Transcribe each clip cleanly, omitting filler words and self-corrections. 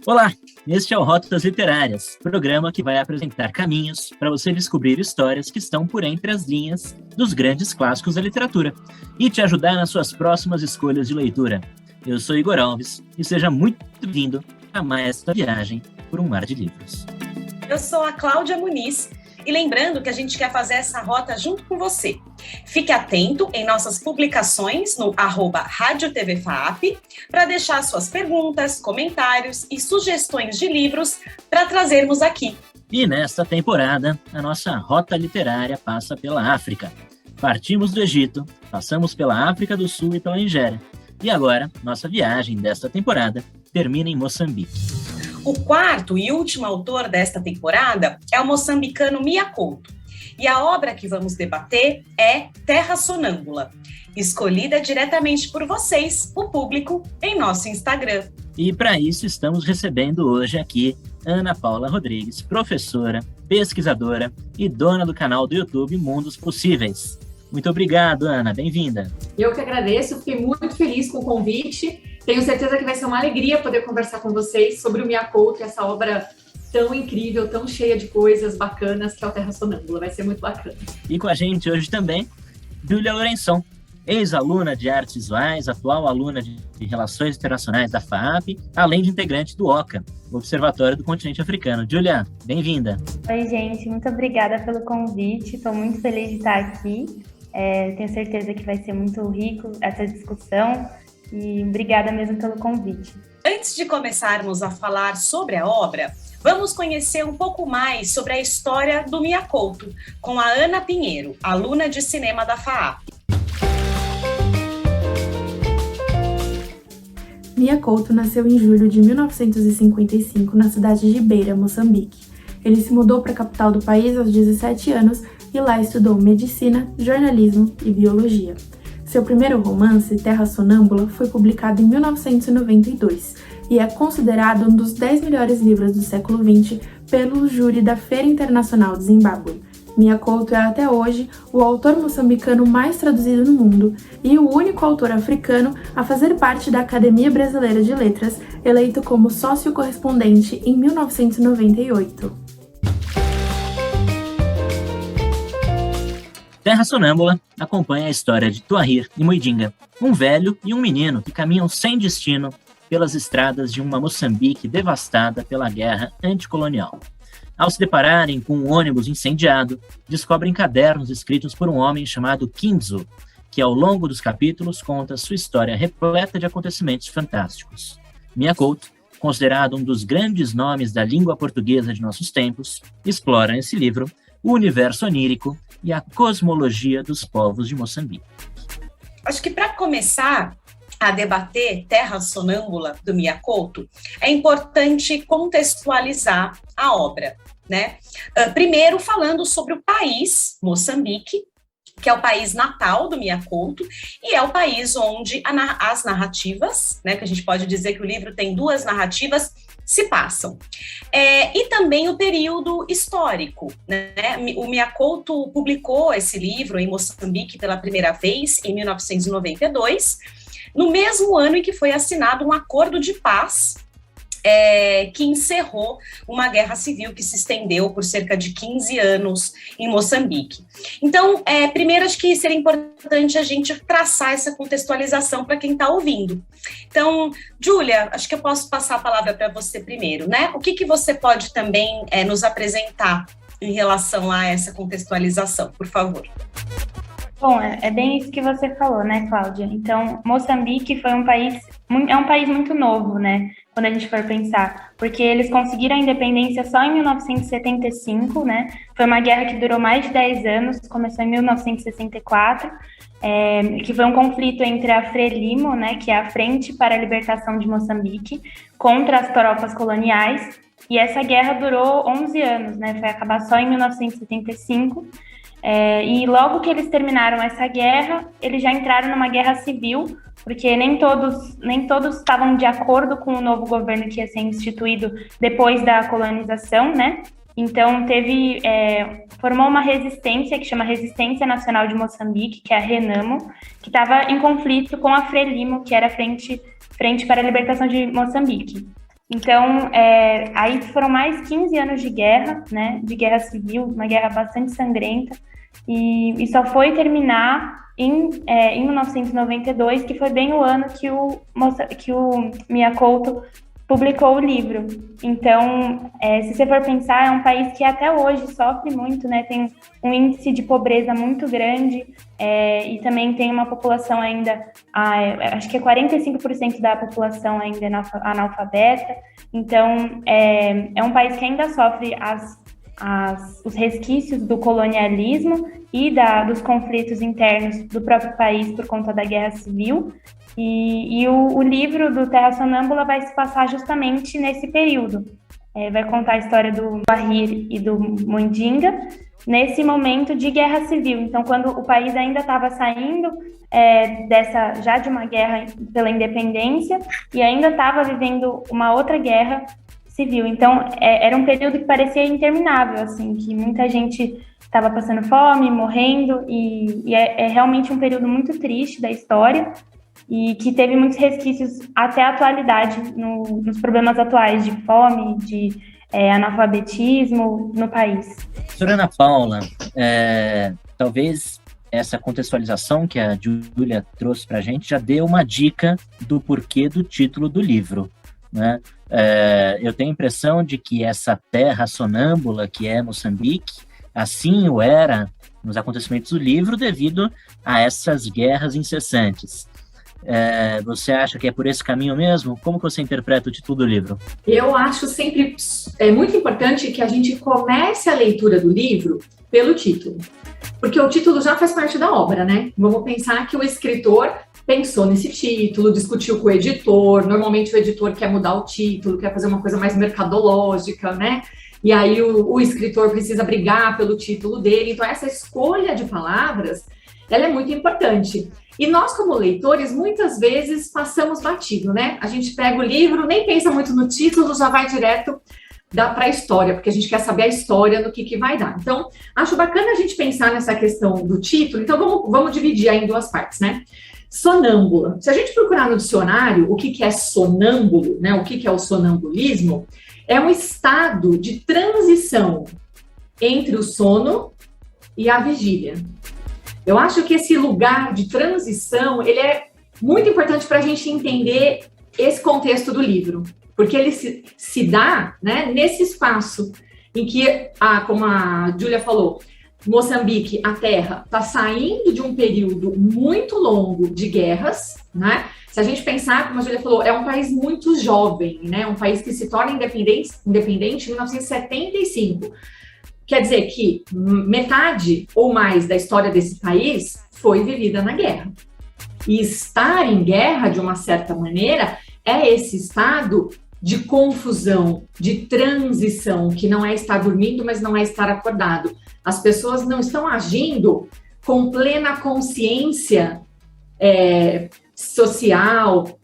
Olá, este é o Rotas Literárias, programa que vai apresentar caminhos para você descobrir histórias que estão por entre as linhas dos grandes clássicos da literatura e te ajudar nas suas próximas escolhas de leitura. Eu sou Igor Alves e seja muito bem-vindo a mais esta viagem por um mar de livros. Eu sou a Cláudia Muniz e lembrando que a gente quer fazer essa rota junto com você. Fique atento em nossas publicações no @RádioTVFAAP para deixar suas perguntas, comentários e sugestões de livros para trazermos aqui. E nesta temporada, a nossa rota literária passa pela África. Partimos do Egito, passamos pela África do Sul e pela Nigéria. E agora, nossa viagem desta temporada termina em Moçambique. O quarto e último autor desta temporada é o moçambicano Mia Couto. E a obra que vamos debater é Terra Sonâmbula, escolhida diretamente por vocês, o público, em nosso Instagram. E para isso estamos recebendo hoje aqui Ana Paula Rodrigues, professora, pesquisadora e dona do canal do YouTube Mundos Possíveis. Muito obrigado, Ana. Bem-vinda. Eu que agradeço, fiquei muito feliz com o convite. Tenho certeza que vai ser uma alegria poder conversar com vocês sobre o Mia Couto, essa obra tão incrível, tão cheia de coisas bacanas que é o Terra Sonâmbula. Vai ser muito bacana. E com a gente hoje também, Júlia Lourençon, ex-aluna de artes visuais, atual aluna de Relações Internacionais da FAAP, além de integrante do OCA, o Observatório do Continente Africano. Júlia, bem-vinda. Oi, gente. Muito obrigada pelo convite. Estou muito feliz de estar aqui. Tenho certeza que vai ser muito rico essa discussão e obrigada mesmo pelo convite. Antes de começarmos a falar sobre a obra, vamos conhecer um pouco mais sobre a história do Mia Couto, com a Ana Pinheiro, aluna de cinema da FAAP. Mia Couto nasceu em julho de 1955 na cidade de Beira, Moçambique. Ele se mudou para a capital do país aos 17 anos e lá estudou medicina, jornalismo e biologia. Seu primeiro romance, Terra Sonâmbula, foi publicado em 1992 e é considerado um dos 10 melhores livros do século XX pelo júri da Feira Internacional de Zimbábue. Mia Couto é até hoje o autor moçambicano mais traduzido no mundo e o único autor africano a fazer parte da Academia Brasileira de Letras, eleito como sócio correspondente em 1998. Terra Sonâmbula acompanha a história de Tuahir e Muidinga, um velho e um menino que caminham sem destino pelas estradas de uma Moçambique devastada pela guerra anticolonial. Ao se depararem com um ônibus incendiado, descobrem cadernos escritos por um homem chamado Kinzo, que ao longo dos capítulos conta sua história repleta de acontecimentos fantásticos. Mia Couto, considerado um dos grandes nomes da língua portuguesa de nossos tempos, explora nesse livro o universo onírico e a cosmologia dos povos de Moçambique. Acho que para começar a debater Terra Sonâmbula do Mia Couto, é importante contextualizar a obra, né? Primeiro falando sobre o país, Moçambique, que é o país natal do Mia Couto, e é o país onde as narrativas, né, que a gente pode dizer que o livro tem duas narrativas, se passam. E também o período histórico, né? O Mia Couto publicou esse livro em Moçambique pela primeira vez, em 1992, no mesmo ano em que foi assinado um acordo de paz que encerrou uma guerra civil que se estendeu por cerca de 15 anos em Moçambique. Então, primeiro acho que seria importante a gente traçar essa contextualização para quem está ouvindo. Então, Júlia, acho que eu posso passar a palavra para você primeiro, né? O que você pode também nos apresentar em relação a essa contextualização, por favor? Bom, é bem isso que você falou, né, Cláudia? Então, Moçambique é um país muito novo, né, quando a gente for pensar, porque eles conseguiram a independência só em 1975, né, foi uma guerra que durou mais de 10 anos, começou em 1964, que foi um conflito entre a Frelimo, né, que é a Frente para a Libertação de Moçambique, contra as tropas coloniais, e essa guerra durou 11 anos, né, foi acabar só em 1975, e logo que eles terminaram essa guerra, eles já entraram numa guerra civil, porque nem todos estavam de acordo com o novo governo que ia ser instituído depois da colonização, né? Então formou uma resistência que chama Resistência Nacional de Moçambique, que é a RENAMO, que estava em conflito com a Frelimo, que era a Frente para a Libertação de Moçambique. Então, aí foram mais 15 anos de guerra, né, de guerra civil, uma guerra bastante sangrenta, e só foi terminar em 1992, que foi bem o ano que o Mia Couto publicou o livro. Então, se você for pensar, é um país que até hoje sofre muito, né? Tem um índice de pobreza muito grande, e também tem uma população ainda, acho que 45% da população ainda é analfabeta. Então, é um país que ainda sofre os resquícios do colonialismo e dos conflitos internos do próprio país por conta da guerra civil. E o livro do Terra Sonâmbula vai se passar justamente nesse período. Vai contar a história do Ahir e do Mundinga nesse momento de guerra civil. Então, quando o país ainda estava saindo já de uma guerra pela independência e ainda estava vivendo uma outra guerra civil. Então, era um período que parecia interminável, assim, que muita gente estava passando fome, morrendo, e é realmente um período muito triste da história, e que teve muitos resquícios até a atualidade, nos problemas atuais de fome, de analfabetismo no país. Professora Ana Paula, talvez essa contextualização que a Júlia trouxe para a gente já deu uma dica do porquê do título do livro, né? Eu tenho a impressão de que essa terra sonâmbula que é Moçambique, assim o era nos acontecimentos do livro devido a essas guerras incessantes. Você acha que é por esse caminho mesmo? Como que você interpreta o título do livro? Eu acho sempre muito importante que a gente comece a leitura do livro pelo título, porque o título já faz parte da obra, né? Vamos pensar que o escritor pensou nesse título, discutiu com o editor, normalmente o editor quer mudar o título, quer fazer uma coisa mais mercadológica, né? E aí o escritor precisa brigar pelo título dele, então essa escolha de palavras, ela é muito importante. E nós, como leitores, muitas vezes passamos batido, né? A gente pega o livro, nem pensa muito no título, já vai direto para a história, porque a gente quer saber a história do que vai dar. Então, acho bacana a gente pensar nessa questão do título. Então, vamos dividir aí em duas partes, né? Sonâmbula. Se a gente procurar no dicionário o que é sonâmbulo, né? O que é o sonambulismo, é um estado de transição entre o sono e a vigília. Eu acho que esse lugar de transição, ele é muito importante para a gente entender esse contexto do livro, porque ele se dá, né, nesse espaço em que, como a Júlia falou, Moçambique, a terra, está saindo de um período muito longo de guerras, né? Se a gente pensar, como a Júlia falou, é um país muito jovem, né? Um país que se torna independente em 1975. Quer dizer que metade ou mais da história desse país foi vivida na guerra. E estar em guerra, de uma certa maneira, é esse estado de confusão, de transição, que não é estar dormindo, mas não é estar acordado. As pessoas não estão agindo com plena consciência social,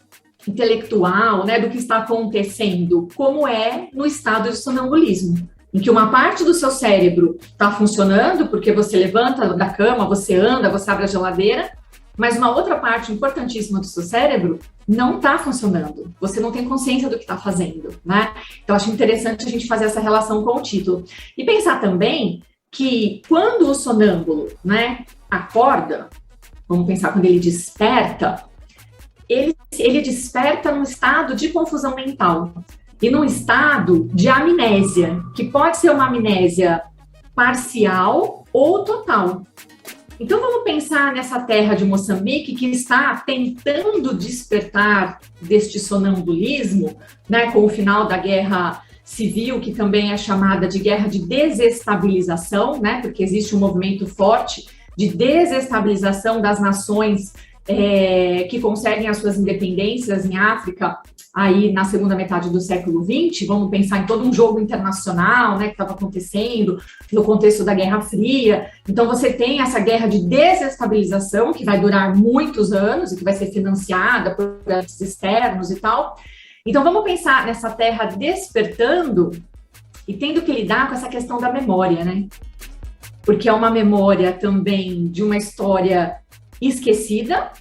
intelectual, né, do que está acontecendo, como é no estado de sonambulismo, em que uma parte do seu cérebro está funcionando, porque você levanta da cama, você anda, você abre a geladeira, mas uma outra parte importantíssima do seu cérebro não está funcionando. Você não tem consciência do que está fazendo, né? Então, acho interessante a gente fazer essa relação com o título. E pensar também que quando o sonâmbulo, né, acorda, vamos pensar quando ele desperta, ele desperta num estado de confusão mental e num estado de amnésia, que pode ser uma amnésia parcial ou total. Então, vamos pensar nessa terra de Moçambique que está tentando despertar deste sonambulismo, né, com o final da guerra civil, que também é chamada de guerra de desestabilização, né, porque existe um movimento forte de desestabilização das nações que conseguem as suas independências em África, aí na segunda metade do século XX. Vamos pensar em todo um jogo internacional, né, que estava acontecendo no contexto da Guerra Fria. Então, você tem essa guerra de desestabilização, que vai durar muitos anos e que vai ser financiada por agentes externos e tal. Então, vamos pensar nessa terra despertando e tendo que lidar com essa questão da memória, né? Porque é uma memória também de uma história esquecida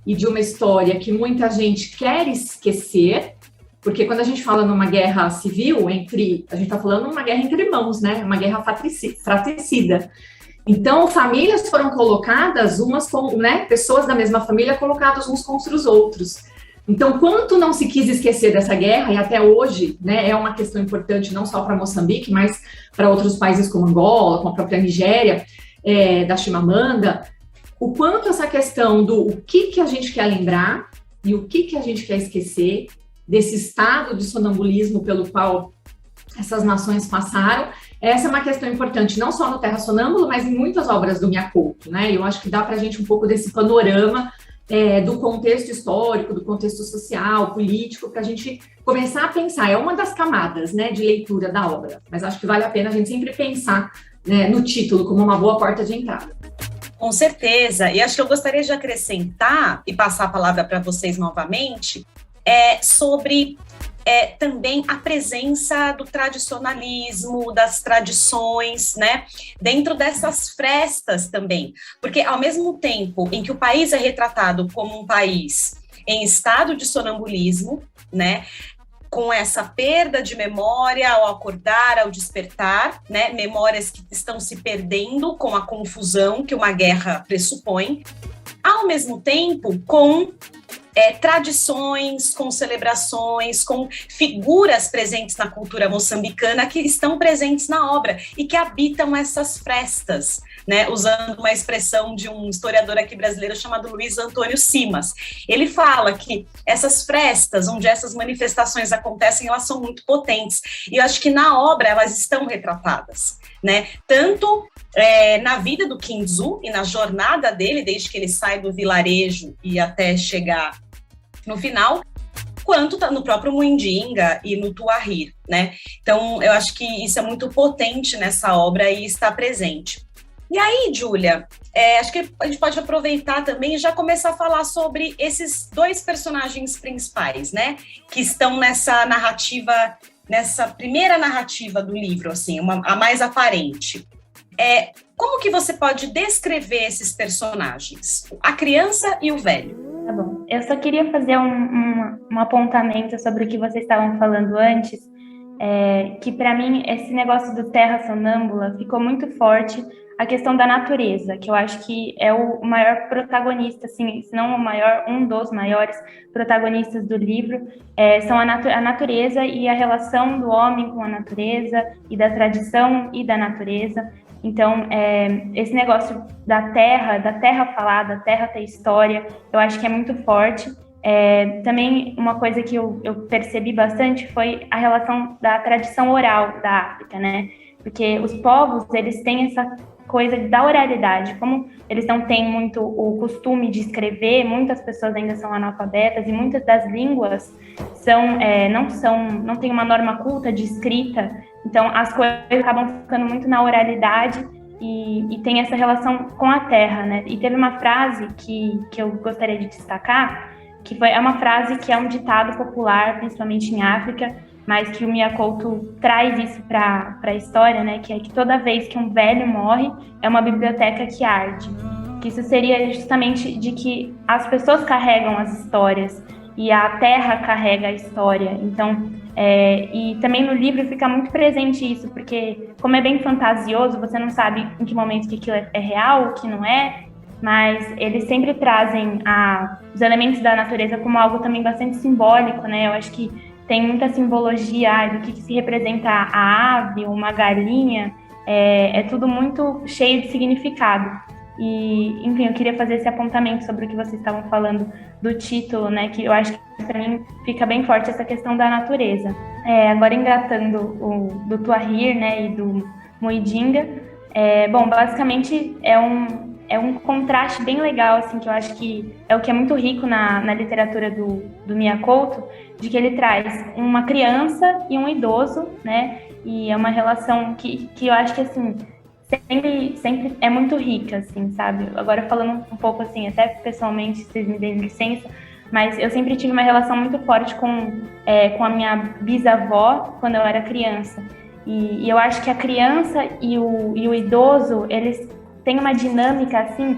e de uma história que muita gente quer esquecer, Porque quando a gente fala numa guerra civil, a gente está falando numa guerra entre irmãos, né? Uma guerra fratricida. Então, famílias foram colocadas, pessoas da mesma família colocadas uns contra os outros. Então, quanto não se quis esquecer dessa guerra, e até hoje, né, é uma questão importante não só para Moçambique, mas para outros países como Angola, como a própria Nigéria, da Chimamanda, o quanto essa questão do o que a gente quer lembrar e o que a gente quer esquecer, desse estado de sonambulismo pelo qual essas nações passaram, essa é uma questão importante, não só no Terra Sonâmbula, mas em muitas obras do Mia Couto, né? Eu acho que dá para a gente um pouco desse panorama do contexto histórico, do contexto social, político, para a gente começar a pensar. É uma das camadas, né, de leitura da obra, mas acho que vale a pena a gente sempre pensar, né, no título como uma boa porta de entrada. Com certeza, e acho que eu gostaria de acrescentar e passar a palavra para vocês novamente, sobre também a presença do tradicionalismo, das tradições, né, dentro dessas frestas também, porque ao mesmo tempo em que o país é retratado como um país em estado de sonambulismo, né, com essa perda de memória ao acordar, ao despertar, né, memórias que estão se perdendo com a confusão que uma guerra pressupõe, ao mesmo tempo com tradições, com celebrações, com figuras presentes na cultura moçambicana que estão presentes na obra e que habitam essas frestas, né? Usando uma expressão de um historiador aqui brasileiro chamado Luiz Antônio Simas. Ele fala que essas frestas, onde essas manifestações acontecem, elas são muito potentes. E eu acho que na obra elas estão retratadas, né? Tanto na vida do Kinzu e na jornada dele, desde que ele sai do vilarejo e até chegar no final, quanto no próprio Muindinga e no Tuahir, né? Então, eu acho que isso é muito potente nessa obra e está presente. E aí, Júlia, acho que a gente pode aproveitar também e já começar a falar sobre esses dois personagens principais, né? Que estão nessa narrativa, nessa primeira narrativa do livro, assim, a mais aparente. Como que você pode descrever esses personagens? A criança e o velho. Tá bom. Eu só queria fazer um apontamento sobre o que vocês estavam falando antes, que para mim esse negócio do Terra Sonâmbula ficou muito forte, a questão da natureza, que eu acho que é o maior protagonista, assim, se não o maior, um dos maiores protagonistas do livro, são a natureza e a relação do homem com a natureza e da tradição e da natureza. Então, esse negócio da terra falar, da terra ter história, eu acho que é muito forte. Também uma coisa que eu percebi bastante foi a relação da tradição oral da África, né? Porque os povos, eles têm essa coisa da oralidade, como eles não têm muito o costume de escrever, muitas pessoas ainda são analfabetas e muitas das línguas não tem uma norma culta de escrita, então as coisas acabam ficando muito na oralidade e tem essa relação com a terra, né? E teve uma frase que eu gostaria de destacar, é uma frase que é um ditado popular, principalmente em África, mas que o Mia Couto traz isso para a história, né? Que é que toda vez que um velho morre, é uma biblioteca que arde. Que isso seria justamente de que as pessoas carregam as histórias e a terra carrega a história. Então, e também no livro fica muito presente isso, porque como é bem fantasioso, você não sabe em que momento que aquilo é real, o que não é, mas eles sempre trazem os elementos da natureza como algo também bastante simbólico, né? Eu acho que tem muita simbologia do que se representa a ave, uma galinha, é tudo muito cheio de significado. E, enfim, eu queria fazer esse apontamento sobre o que vocês estavam falando do título, né, que eu acho que para mim fica bem forte essa questão da natureza. Agora engatando do Tuahir, né, e do Muindinga, basicamente é um contraste bem legal, assim, que eu acho que é o que é muito rico na literatura do Mia Couto, de que ele traz uma criança e um idoso, né, e é uma relação que eu acho que, assim, sempre é muito rica, assim, sabe? Agora falando um pouco, assim, até pessoalmente, se vocês me deem licença, mas eu sempre tive uma relação muito forte com a minha bisavó quando eu era criança. E eu acho que a criança e o idoso, eles têm uma dinâmica, assim,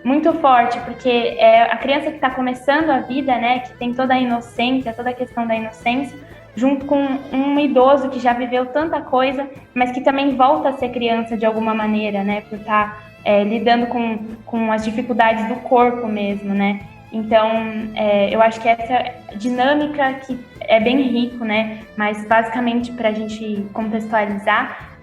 muito forte, porque a criança que está começando a vida, né, que tem toda a inocência, toda a questão da inocência, junto com um idoso que já viveu tanta coisa, mas que também volta a ser criança de alguma maneira, né, por estar lidando com as dificuldades do corpo mesmo, né. Então, eu acho que essa dinâmica que é bem rico, né, mas basicamente para a gente contextualizar,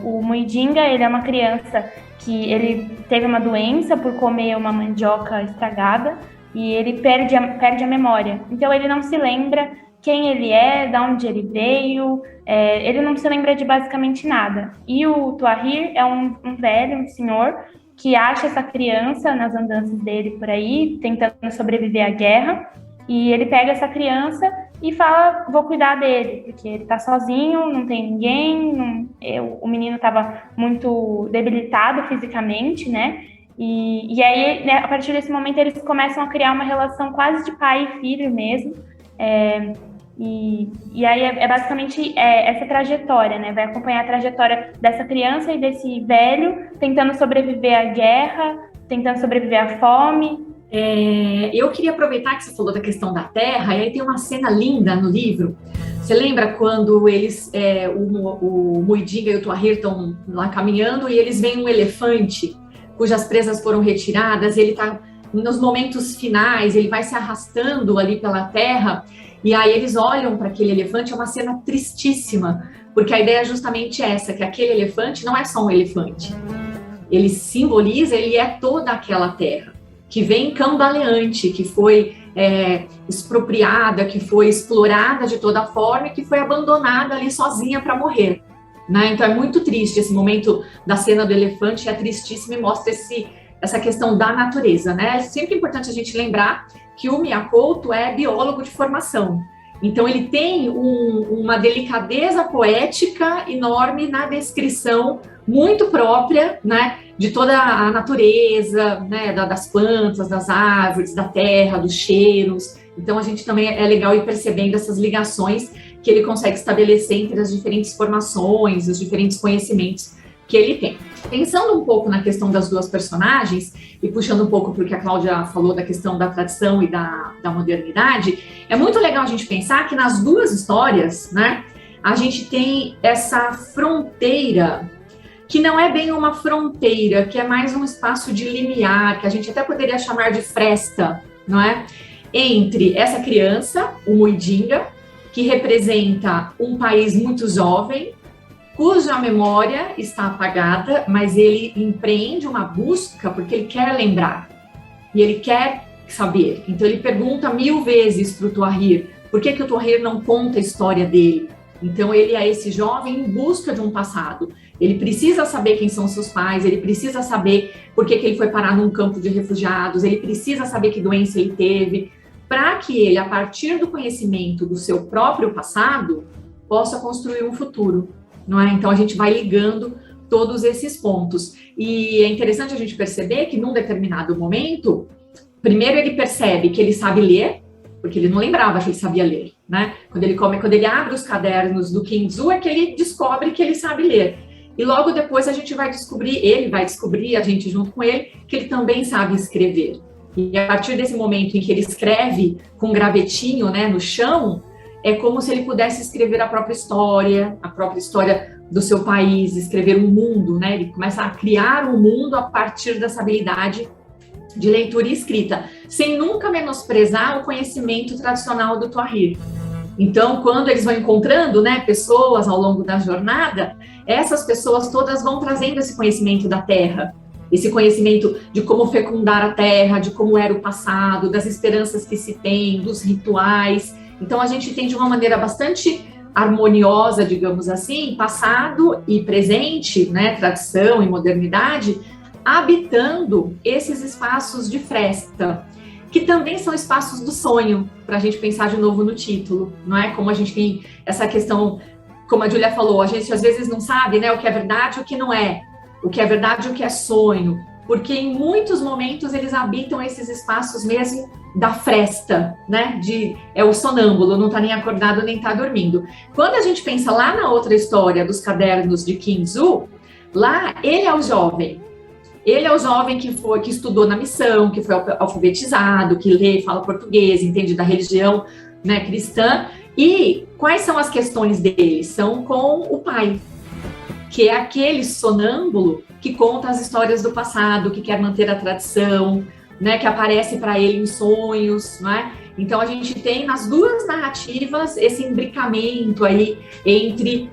o Muidinga, ele é uma criança que ele teve uma doença por comer uma mandioca estragada e ele perde a memória. Então, ele não se lembra quem ele é, de onde ele veio, ele não se lembra de basicamente nada. E o Tuahir é um velho, um senhor, que acha essa criança nas andanças dele por aí, tentando sobreviver à guerra, e ele pega essa criança e fala, vou cuidar dele, porque ele tá sozinho, não tem ninguém, o menino estava muito debilitado fisicamente, né? E aí, né, a partir desse momento, eles começam a criar uma relação quase de pai e filho mesmo, e aí basicamente essa trajetória, né? Vai acompanhar a trajetória dessa criança e desse velho tentando sobreviver à guerra, tentando sobreviver à fome. Eu queria aproveitar que você falou da questão da terra, e aí tem uma cena linda no livro. Você lembra quando o Muidinga e o Tuahir estão lá caminhando e eles veem um elefante cujas presas foram retiradas, ele está nos momentos finais, ele vai se arrastando ali pela terra, e aí eles olham para aquele elefante, é uma cena tristíssima, porque a ideia é justamente essa, que aquele elefante não é só um elefante, ele simboliza, ele é toda aquela terra, que vem cambaleante, que foi expropriada, que foi explorada de toda forma e que foi abandonada ali sozinha para morrer, né? Então é muito triste esse momento da cena do elefante, é tristíssimo e mostra essa questão da natureza, né? É sempre importante a gente lembrar que o Mia Couto é biólogo de formação. Então, ele tem uma delicadeza poética enorme na descrição muito própria, né, de toda a natureza, né, das plantas, das árvores, da terra, dos cheiros. Então, a gente também é legal ir percebendo essas ligações que ele consegue estabelecer entre as diferentes formações, os diferentes conhecimentos que ele tem. Pensando um pouco na questão das duas personagens, e puxando um pouco para o que a Cláudia falou da questão da tradição e da modernidade, é muito legal a gente pensar que nas duas histórias, né, a gente tem essa fronteira, que não é bem uma fronteira, que é mais um espaço de limiar, que a gente até poderia chamar de fresta, não é? Entre essa criança, o Muidinga, que representa um país muito jovem, cuja memória está apagada, mas ele empreende uma busca porque ele quer lembrar e ele quer saber. Então ele pergunta 1000 vezes para o Tuahir por que o Tuahir não conta a história dele. Então ele é esse jovem em busca de um passado. Ele precisa saber quem são seus pais, ele precisa saber por que ele foi parar num campo de refugiados, ele precisa saber que doença ele teve, para que ele, a partir do conhecimento do seu próprio passado, possa construir um futuro. Não é? Então a gente vai ligando todos esses pontos. E é interessante a gente perceber que num determinado momento, primeiro ele percebe que ele sabe ler, porque ele não lembrava que ele sabia ler, né? Quando ele abre os cadernos do Kinzu, é que ele descobre que ele sabe ler. E logo depois ele vai descobrir, a gente junto com ele, que ele também sabe escrever. E a partir desse momento em que ele escreve com um gravetinho, né, no chão, é como se ele pudesse escrever a própria história do seu país, escrever um mundo, né? Ele começa a criar um mundo a partir dessa habilidade de leitura e escrita, sem nunca menosprezar o conhecimento tradicional do Tuahir. Então, quando eles vão encontrando, né, pessoas ao longo da jornada, essas pessoas todas vão trazendo esse conhecimento da terra, esse conhecimento de como fecundar a terra, de como era o passado, das esperanças que se tem, dos rituais. Então, a gente tem de uma maneira bastante harmoniosa, digamos assim, passado e presente, né, tradição e modernidade, habitando esses espaços de fresta, que também são espaços do sonho, para a gente pensar de novo no título, não é? Como a gente tem essa questão, como a Júlia falou, a gente às vezes não sabe, né, o que é verdade e o que não é, o que é verdade e o que é sonho, porque em muitos momentos eles habitam esses espaços mesmo da fresta, né, é o sonâmbulo, não está nem acordado nem está dormindo. Quando a gente pensa lá na outra história dos cadernos de Kinzu, lá ele é o jovem, Ele é o jovem que estudou na missão, que foi alfabetizado, que lê e fala português, entende da religião, né, cristã. E quais são as questões dele? São com o pai, que é aquele sonâmbulo que conta as histórias do passado, que quer manter a tradição, né, que aparece para ele em sonhos, né? Então a gente tem nas duas narrativas esse imbricamento aí entre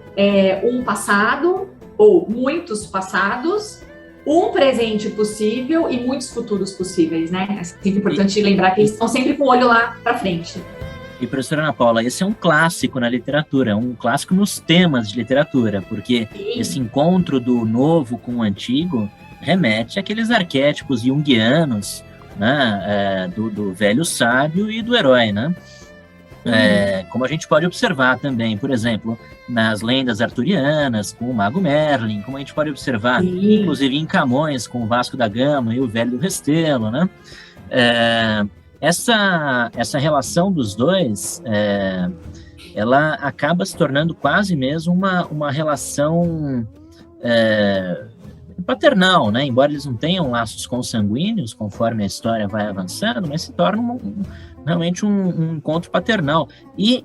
um passado ou muitos passados, um presente possível e muitos futuros possíveis, né? É sempre importante lembrar que eles estão sempre com o olho lá para frente. E, professora Ana Paula, esse é um clássico na literatura, um clássico nos temas de literatura, porque esse encontro do novo com o antigo remete àqueles arquétipos junguianos, né, do velho sábio e do herói, né? Como a gente pode observar também, por exemplo, nas lendas arturianas, com o Mago Merlin, como a gente pode observar, inclusive em Camões, com o Vasco da Gama e o Velho do Restelo, né? Essa relação dos dois, ela acaba se tornando quase mesmo uma relação paternal, né? Embora eles não tenham laços consanguíneos, conforme a história vai avançando, mas se torna realmente um encontro paternal. E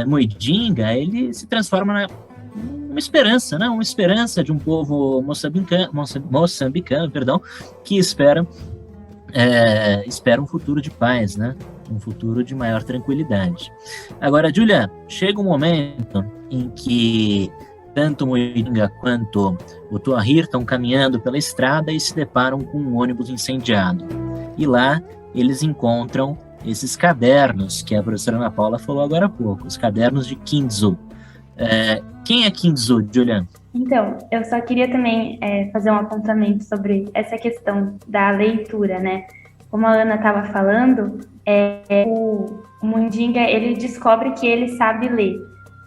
Muidinga, ele se transforma numa esperança, né? Uma esperança de um povo moçambicano, que espera um futuro de paz, né? Um futuro de maior tranquilidade. Agora, Júlia, chega um momento em que tanto Muidinga quanto o Tuahir estão caminhando pela estrada e se deparam com um ônibus incendiado. E lá eles encontram esses cadernos que a professora Ana Paula falou agora há pouco, os cadernos de Kinzu. Quem é Kinzu, Júlia? Então, eu só queria também fazer um apontamento sobre essa questão da leitura, né? Como a Ana estava falando, o Muidinga, ele descobre que ele sabe ler.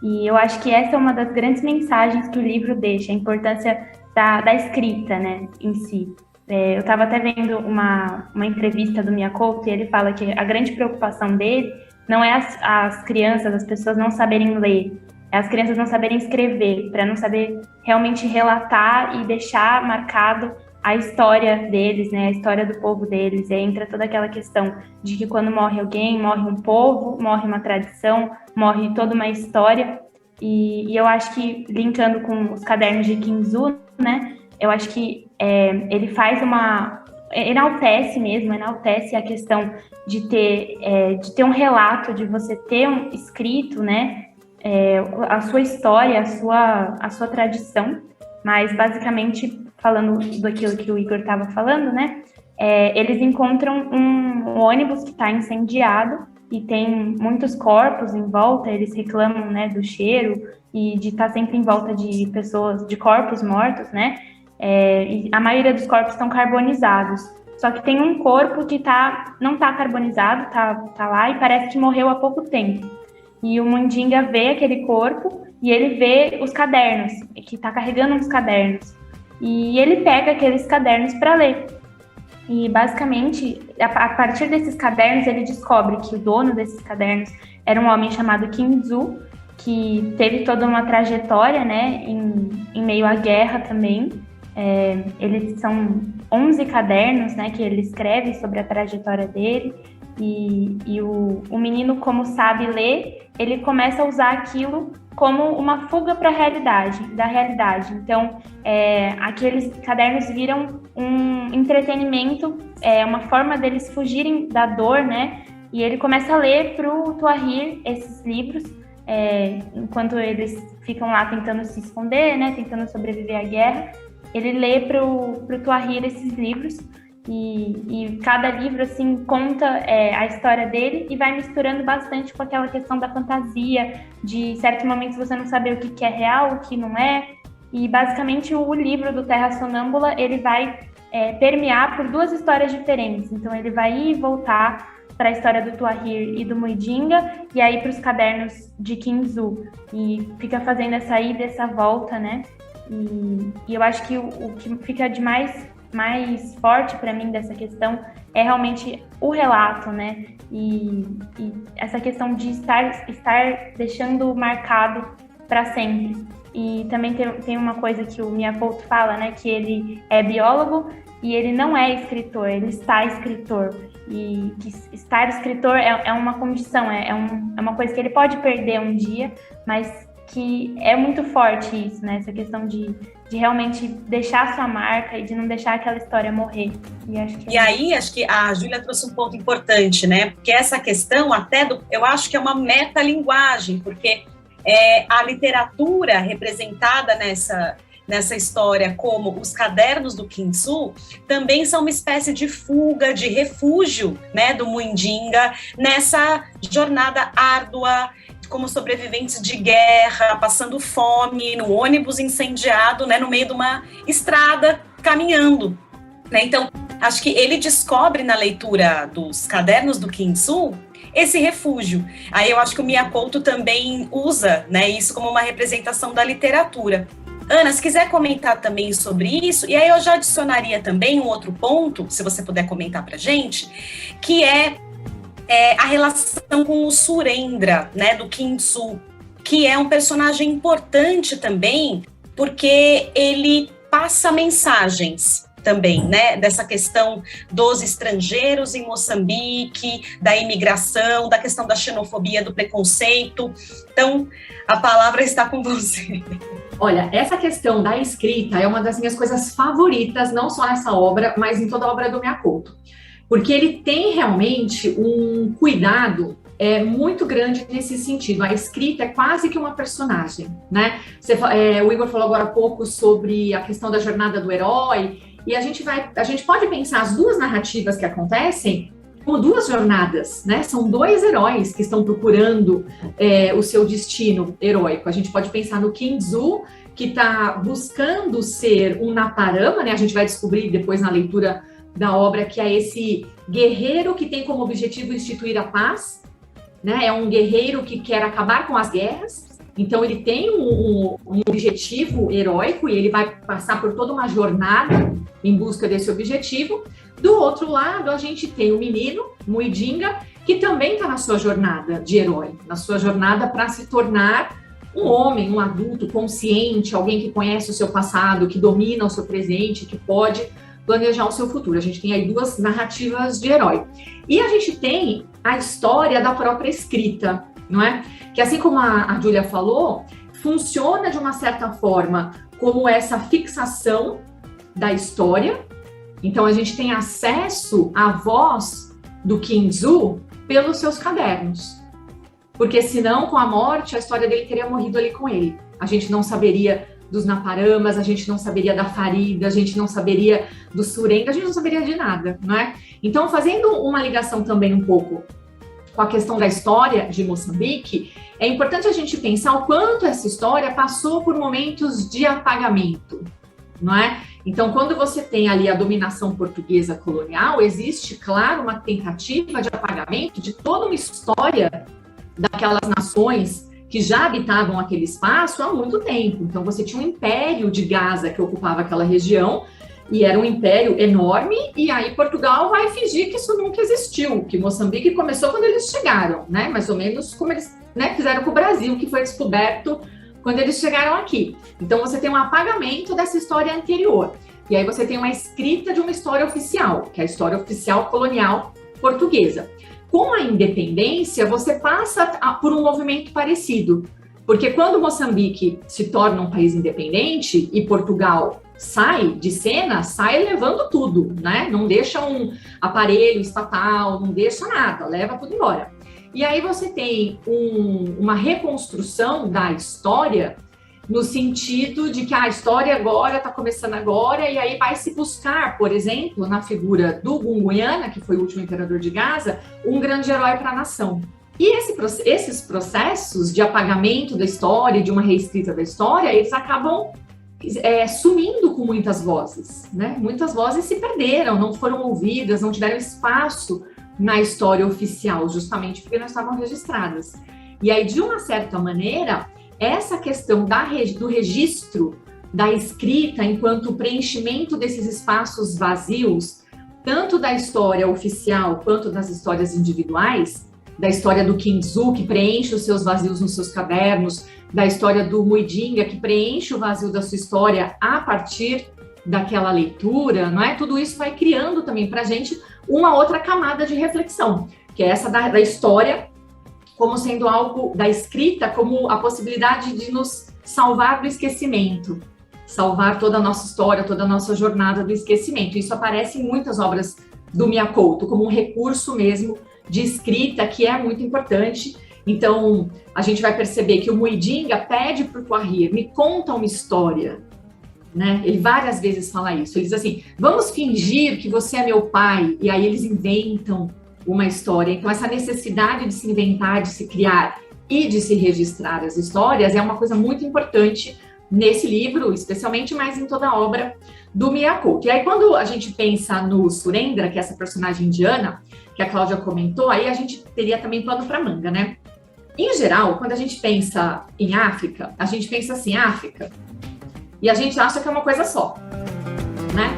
E eu acho que essa é uma das grandes mensagens que o livro deixa, a importância da escrita, né, em si. Eu estava até vendo uma entrevista do Miyakoto e ele fala que a grande preocupação dele não é as crianças, as pessoas não saberem ler, é as crianças não saberem escrever, para não saber realmente relatar e deixar marcado a história deles, né, a história do povo deles. E aí entra toda aquela questão de que quando morre alguém, morre um povo, morre uma tradição, morre toda uma história. E eu acho que, linkando com os cadernos de Kinzu, né, eu acho que ele faz enaltece a questão de ter um relato, de você ter um escrito, né, a sua história, a sua tradição. Mas, basicamente, falando daquilo que o Igor estava falando, né, eles encontram um ônibus que está incendiado e tem muitos corpos em volta. Eles reclamam, né, do cheiro e de estar sempre em volta de pessoas, de corpos mortos, né, e a maioria dos corpos estão carbonizados. Só que tem um corpo que não está carbonizado, tá lá e parece que morreu há pouco tempo. E o Muidinga vê aquele corpo e ele vê os cadernos, que está carregando uns cadernos. E ele pega aqueles cadernos para ler. E, basicamente, a partir desses cadernos, ele descobre que o dono desses cadernos era um homem chamado Kinzu, que teve toda uma trajetória, né, em meio à guerra também. Eles são 11 cadernos, né, que ele escreve sobre a trajetória dele. E o menino, como sabe ler, ele começa a usar aquilo como uma fuga para da realidade. Então, aqueles cadernos viram um entretenimento, uma forma deles fugirem da dor, né? E ele começa a ler para o Tuahir esses livros, enquanto eles ficam lá tentando se esconder, né? Tentando sobreviver à guerra. Ele lê para o Tuahir esses livros. E cada livro, assim, conta a história dele e vai misturando bastante com aquela questão da fantasia, de certos momentos você não saber o que é real, o que não é. E, basicamente, o livro do Terra Sonâmbula, ele vai permear por duas histórias diferentes. Então, ele vai ir e voltar para a história do Tuahir e do Muidinga, e aí para os cadernos de Kinzu. E fica fazendo essa ida e essa volta, né? E eu acho que o que fica de mais forte para mim dessa questão é realmente o relato, né? E essa questão de estar deixando marcado para sempre. E também tem uma coisa que o Miyakoto fala, né? Que ele é biólogo e ele não é escritor, ele está escritor. E que estar escritor é uma condição, é uma coisa que ele pode perder um dia, mas que é muito forte isso, né? Essa questão de realmente deixar sua marca e de não deixar aquela história morrer. E aí, acho que a Júlia trouxe um ponto importante, né? Porque essa questão eu acho que é uma metalinguagem, porque a literatura representada nessa história como os cadernos do Quinzhou também são uma espécie de fuga, de refúgio, né, do Mundinga nessa jornada árdua, como sobreviventes de guerra, passando fome, no ônibus incendiado, né, no meio de uma estrada, caminhando. Né? Então, acho que ele descobre na leitura dos cadernos do Quinzhou esse refúgio. Aí eu acho que o Miyakoto também usa, né, isso como uma representação da literatura. Ana, se quiser comentar também sobre isso, e aí eu já adicionaria também um outro ponto, se você puder comentar pra gente, que é a relação com o Surendra, né, do Quinzhou, que é um personagem importante também, porque ele passa mensagens também, né, dessa questão dos estrangeiros em Moçambique, da imigração, da questão da xenofobia, do preconceito. Então, a palavra está com você. Olha, essa questão da escrita é uma das minhas coisas favoritas, não só nessa obra, mas em toda a obra do Miyakoto. Porque ele tem realmente um cuidado muito grande nesse sentido. A escrita é quase que uma personagem, né? O Igor falou agora há pouco sobre a questão da jornada do herói, e a gente pode pensar as duas narrativas que acontecem como duas jornadas, né? São dois heróis que estão procurando o seu destino heróico. A gente pode pensar no Quinzhou, que está buscando ser um Naparama, né? A gente vai descobrir depois na leitura da obra que é esse guerreiro que tem como objetivo instituir a paz, né? É um guerreiro que quer acabar com as guerras, então ele tem um objetivo heróico e ele vai passar por toda uma jornada em busca desse objetivo. Do outro lado, a gente tem o menino, Muidinga, que também está na sua jornada de herói, na sua jornada para se tornar um homem, um adulto consciente, alguém que conhece o seu passado, que domina o seu presente, que pode planejar o seu futuro. A gente tem aí duas narrativas de herói. E a gente tem a história da própria escrita, não é? Que assim como a Júlia falou, funciona de uma certa forma como essa fixação da história. Então a gente tem acesso à voz do Quinzhou pelos seus cadernos. Porque senão, com a morte, a história dele teria morrido ali com ele. A gente não saberia dos Naparamas, a gente não saberia da Farida, a gente não saberia do Surendra, a gente não saberia de nada, não é? Então, fazendo uma ligação também um pouco com a questão da história de Moçambique, é importante a gente pensar o quanto essa história passou por momentos de apagamento, não é? Então, quando você tem ali a dominação portuguesa colonial, existe, claro, uma tentativa de apagamento de toda uma história daquelas nações que já habitavam aquele espaço há muito tempo. Então, você tinha um império de Gaza que ocupava aquela região, e era um império enorme, e aí Portugal vai fingir que isso nunca existiu, que Moçambique começou quando eles chegaram, né? Mais ou menos como eles, né, fizeram com o Brasil, que foi descoberto quando eles chegaram aqui. Então, você tem um apagamento dessa história anterior. E aí você tem uma escrita de uma história oficial, que é a história oficial colonial portuguesa. Com a independência, você passa por um movimento parecido, porque quando Moçambique se torna um país independente e Portugal sai de cena, sai levando tudo, né? Não deixa um aparelho estatal, não deixa nada, leva tudo embora. E aí você tem uma reconstrução da história no sentido de que a história agora está começando agora, e aí vai se buscar, por exemplo, na figura do Gungunhana, que foi o último imperador de Gaza, um grande herói para a nação. E esses processos de apagamento da história, de uma reescrita da história, eles acabam sumindo com muitas vozes, né? Muitas vozes se perderam, não foram ouvidas, não tiveram espaço na história oficial, justamente porque não estavam registradas. E aí, de uma certa maneira, essa questão do registro, da escrita, enquanto preenchimento desses espaços vazios, tanto da história oficial quanto das histórias individuais, da história do Quinzhou, que preenche os seus vazios nos seus cadernos, da história do Muidinga, que preenche o vazio da sua história a partir daquela leitura, não é? Tudo isso vai criando também para a gente uma outra camada de reflexão, que é essa da história como sendo algo, da escrita como a possibilidade de nos salvar do esquecimento, salvar toda a nossa história, toda a nossa jornada do esquecimento. Isso aparece em muitas obras do Mia Couto, como um recurso mesmo de escrita que é muito importante. Então, a gente vai perceber que o Muidinga pede para o Quahir, me conta uma história, né? Ele várias vezes fala isso. Ele diz assim, vamos fingir que você é meu pai, e aí eles inventam uma história. Então, essa necessidade de se inventar, de se criar e de se registrar as histórias é uma coisa muito importante nesse livro, especialmente, mas em toda a obra do Mia Couto. E aí, quando a gente pensa no Surendra, que é essa personagem indiana, que a Cláudia comentou, aí a gente teria também pano para manga, né? Em geral, quando a gente pensa em África, a gente pensa assim, África, e a gente acha que é uma coisa só, né?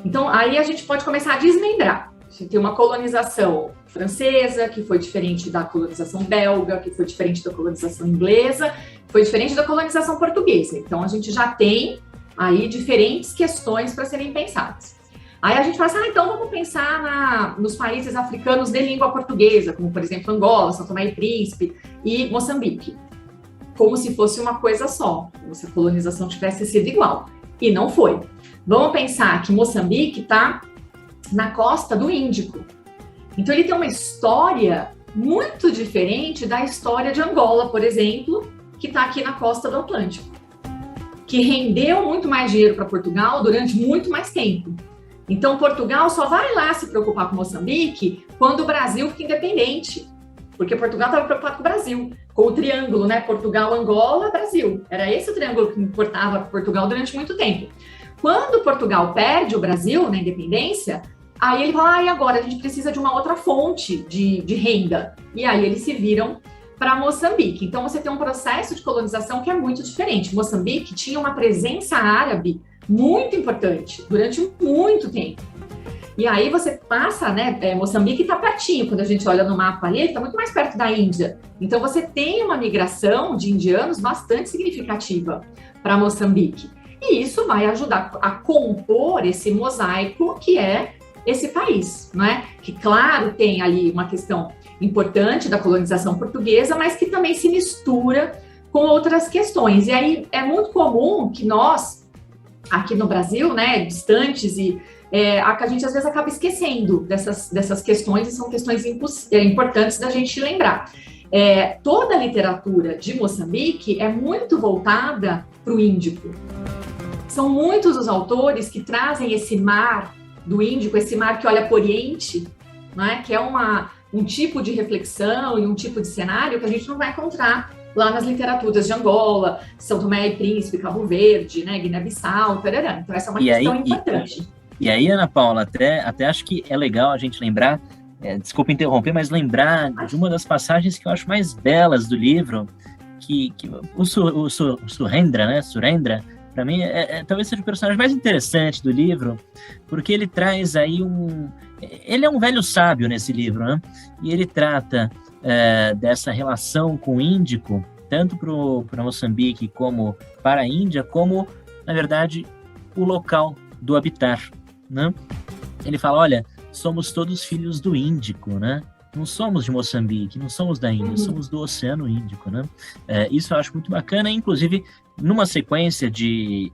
Então, aí a gente pode começar a desmembrar. A gente tem uma colonização francesa, que foi diferente da colonização belga, que foi diferente da colonização inglesa, foi diferente da colonização portuguesa. Então, a gente já tem aí diferentes questões para serem pensadas. Aí a gente fala assim, então vamos pensar nos países africanos de língua portuguesa, como, por exemplo, Angola, São Tomé e Príncipe e Moçambique. Como se fosse uma coisa só, como se a colonização tivesse sido igual. E não foi. Vamos pensar que Moçambique está na costa do Índico. Então ele tem uma história muito diferente da história de Angola, por exemplo, que está aqui na costa do Atlântico, que rendeu muito mais dinheiro para Portugal durante muito mais tempo. Então Portugal só vai lá se preocupar com Moçambique quando o Brasil fica independente, porque Portugal estava preocupado com o Brasil, com o triângulo, né? Portugal, Angola, Brasil. Era esse o triângulo que importava para Portugal durante muito tempo. Quando Portugal perde o Brasil na independência, aí ele fala, e agora a gente precisa de uma outra fonte de renda. E aí eles se viram para Moçambique. Então você tem um processo de colonização que é muito diferente. Moçambique tinha uma presença árabe muito importante durante muito tempo. E aí você passa, né, Moçambique está pertinho, quando a gente olha no mapa ali, ele está muito mais perto da Índia. Então você tem uma migração de indianos bastante significativa para Moçambique. E isso vai ajudar a compor esse mosaico que é esse país, não é? Que, claro, tem ali uma questão importante da colonização portuguesa, mas que também se mistura com outras questões. E aí é muito comum que nós, aqui no Brasil, né, distantes, a gente às vezes acaba esquecendo dessas questões, e são questões importantes da gente lembrar. Toda a literatura de Moçambique é muito voltada para o Índico. São muitos os autores que trazem esse mar do Índico, esse mar que olha para o Oriente, né, que é um tipo de reflexão e um tipo de cenário que a gente não vai encontrar lá nas literaturas de Angola, São Tomé e Príncipe, Cabo Verde, né, Guiné-Bissau, tarará. Então essa é uma questão importante. E aí, Ana Paula, até acho que é legal a gente lembrar, desculpa interromper, mas lembrar de uma das passagens que eu acho mais belas do livro, que o Surendra, né, para mim, talvez seja o personagem mais interessante do livro, porque ele traz aí ele é um velho sábio nesse livro, né? E ele trata dessa relação com o Índico, tanto para Moçambique como para a Índia, como, na verdade, o local do habitar, né? Ele fala, olha, somos todos filhos do Índico, né? Não somos de Moçambique, não somos da Índia, somos do Oceano Índico, né? Isso eu acho muito bacana, inclusive numa sequência de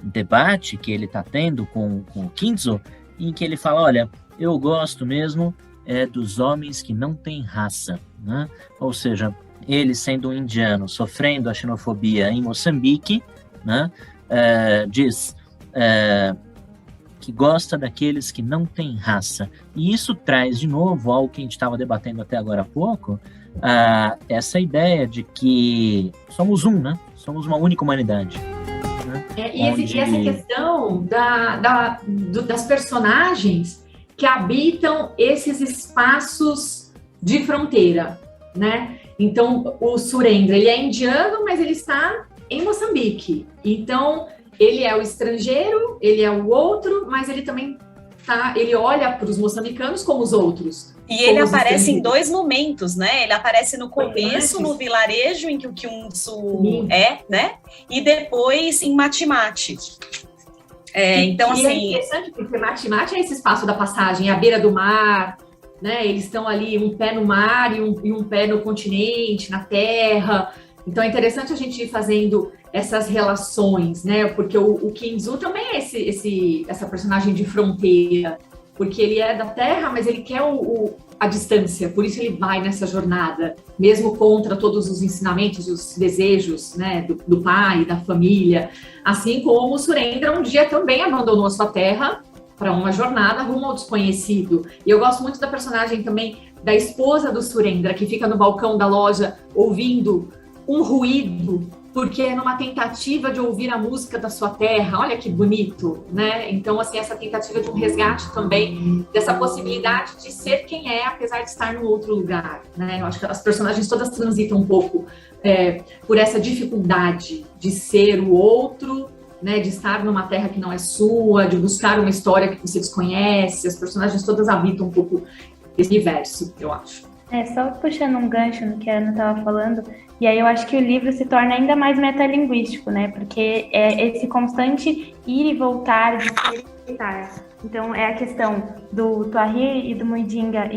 debate que ele está tendo com o Kinzo, em que ele fala, olha, eu gosto mesmo dos homens que não têm raça, né? Ou seja, ele sendo um indiano, sofrendo a xenofobia em Moçambique, né? Diz que gosta daqueles que não têm raça. E isso traz de novo algo que a gente estava debatendo até agora há pouco, essa ideia de que somos né? Somos uma única humanidade. Né? E essa questão das personagens que habitam esses espaços de fronteira, né? Então, o Surendra, ele é indiano, mas ele está em Moçambique. Então, ele é o estrangeiro, ele é o outro, mas ele também tá? Ele olha para os moçambicanos como os outros. E ele aparece em 2 momentos, né? Ele aparece no começo, no vilarejo em que o Kyunsu é, né? E depois em Mati-Mati. Então, assim... é interessante, porque Mati-Mati é esse espaço da passagem, à beira do mar, né? Eles estão ali, um pé no mar e um pé no continente, na terra. Então, é interessante a gente ir fazendo essas relações, né? Porque o Kinzu também é essa personagem de fronteira, porque ele é da terra, mas ele quer a distância, por isso ele vai nessa jornada, mesmo contra todos os ensinamentos, os desejos, né, do pai, da família, assim como o Surendra um dia também abandonou a sua terra para uma jornada rumo ao desconhecido. E eu gosto muito da personagem também da esposa do Surendra, que fica no balcão da loja ouvindo um ruído, porque é numa tentativa de ouvir a música da sua terra. Olha que bonito, né? Então, assim, essa tentativa de um resgate também dessa possibilidade de ser quem é, apesar de estar num outro lugar, né? Eu acho que as personagens todas transitam um pouco por essa dificuldade de ser o outro, né? De estar numa terra que não é sua, de buscar uma história que você desconhece. As personagens todas habitam um pouco esse universo, eu acho. Só puxando um gancho no que a Ana estava falando, e aí eu acho que o livro se torna ainda mais metalinguístico, né? Porque é esse constante ir e voltar, de ser e estar. Então, é a questão do Tuahir e do Muidinga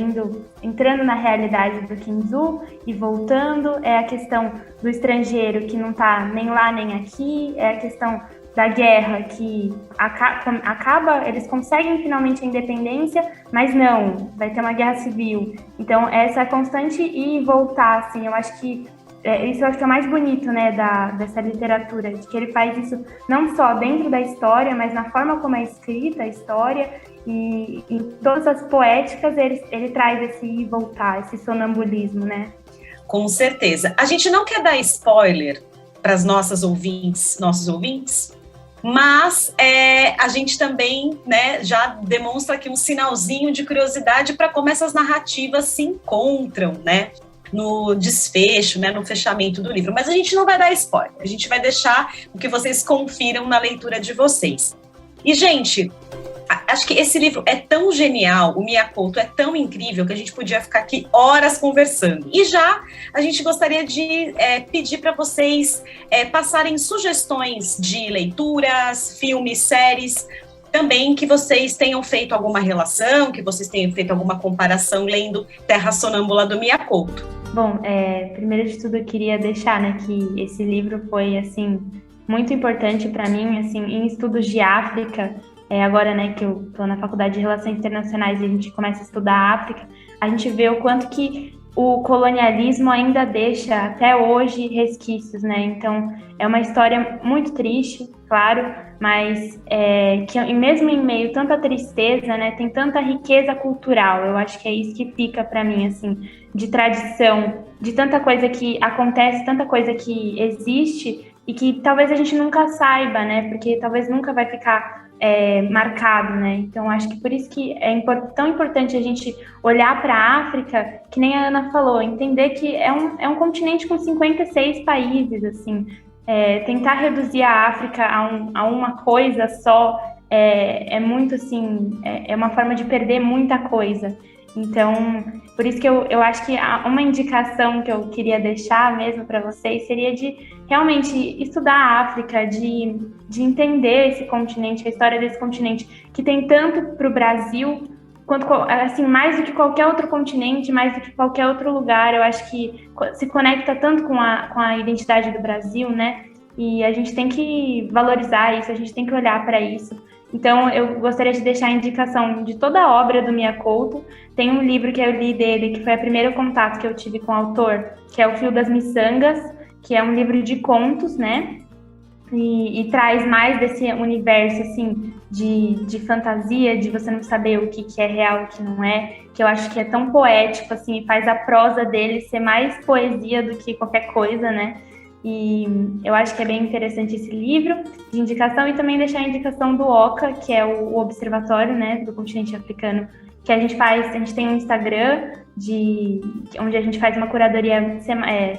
entrando na realidade do Kinzu e voltando, é a questão do estrangeiro que não está nem lá nem aqui, é a questão da guerra que acaba, eles conseguem finalmente a independência, mas não, vai ter uma guerra civil. Então, essa constante ir e voltar, assim, eu acho que isso eu acho que é o mais bonito, né, dessa literatura, de que ele faz isso não só dentro da história, mas na forma como é escrita a história, e em todas as poéticas ele traz esse ir e voltar, esse sonambulismo, né? Com certeza. A gente não quer dar spoiler para as nossos ouvintes, mas a gente também, né, já demonstra aqui um sinalzinho de curiosidade para como essas narrativas se encontram, né, no desfecho, né, no fechamento do livro. Mas a gente não vai dar spoiler, a gente vai deixar o que vocês confiram na leitura de vocês. E, gente, acho que esse livro é tão genial, o Miyakouto é tão incrível que a gente podia ficar aqui horas conversando. E já a gente gostaria de pedir para vocês passarem sugestões de leituras, filmes, séries, também que vocês tenham feito alguma relação, que vocês tenham feito alguma comparação lendo Terra Sonâmbula do Miyakouto. Bom, primeiro de tudo eu queria deixar, né, que esse livro foi, assim, muito importante para mim, assim, em estudos de África. Agora, né, que eu estou na Faculdade de Relações Internacionais e a gente começa a estudar a África, a gente vê o quanto que o colonialismo ainda deixa, até hoje, resquícios, né? Então, é uma história muito triste, claro, mas que mesmo em meio a tanta tristeza, né, tem tanta riqueza cultural. Eu acho que é isso que fica para mim, assim, de tradição, de tanta coisa que acontece, tanta coisa que existe e que talvez a gente nunca saiba, né? Porque talvez nunca vai ficar marcado, né? Então, acho que por isso que é tão importante a gente olhar para a África, que nem a Ana falou, entender que é um continente com 56 países, assim, tentar reduzir a África a uma coisa só é muito, assim, é uma forma de perder muita coisa. Então, por isso que eu acho que uma indicação que eu queria deixar mesmo para vocês seria de realmente estudar a África, de entender esse continente, a história desse continente, que tem tanto para o Brasil, quanto, assim, mais do que qualquer outro continente, mais do que qualquer outro lugar. Eu acho que se conecta tanto com a identidade do Brasil, né? E a gente tem que valorizar isso, a gente tem que olhar para isso. Então, eu gostaria de deixar a indicação de toda a obra do Miyakouto. Tem um livro que eu li dele, que foi o primeiro contato que eu tive com o autor, que é O Fio das Miçangas, que é um livro de contos, né? E traz mais desse universo, assim, de fantasia, de você não saber o que é real e o que não é, que eu acho que é tão poético, assim, e faz a prosa dele ser mais poesia do que qualquer coisa, né? E eu acho que é bem interessante esse livro de indicação, e também deixar a indicação do OCA, que é o Observatório, né, do continente africano, que a gente tem um Instagram onde a gente faz uma curadoria